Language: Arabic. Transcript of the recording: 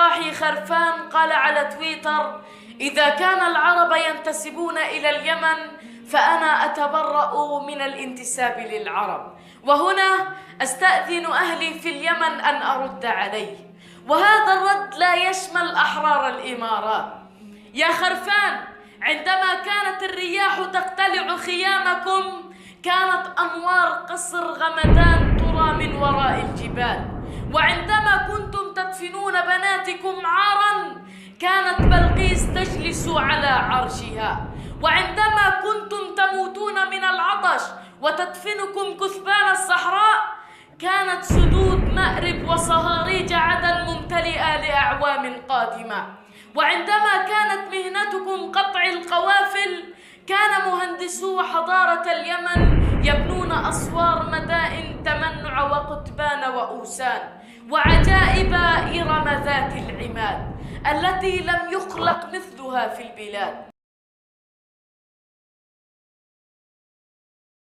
الضاحي خرفان قال على تويتر: إذا كان العرب ينتسبون إلى اليمن فأنا أتبرأ من الانتساب للعرب. وهنا أستأذن أهلي في اليمن أن أرد عليه، وهذا الرد لا يشمل أحرار الإمارات. يا خرفان، عندما كانت الرياح تقتلع خيامكم كانت أنوار قصر غمدان ترى من وراء الجبال، وعندما كنتم تدفنون بناتكم عارا كانت بلقيس تجلس على عرشها، وعندما كنتم تموتون من العطش وتدفنكم كثبان الصحراء كانت سدود مأرب وصهاريج عدن ممتلئة لأعوام قادمة، وعندما كانت مهنتكم قطع القوافل كان مهندسو حضارة اليمن يبنون أسوار مدائن تمنع وقتبان وأوسان وعجائب إرم ذات العماد التي لم يخلق مثلها في البلاد.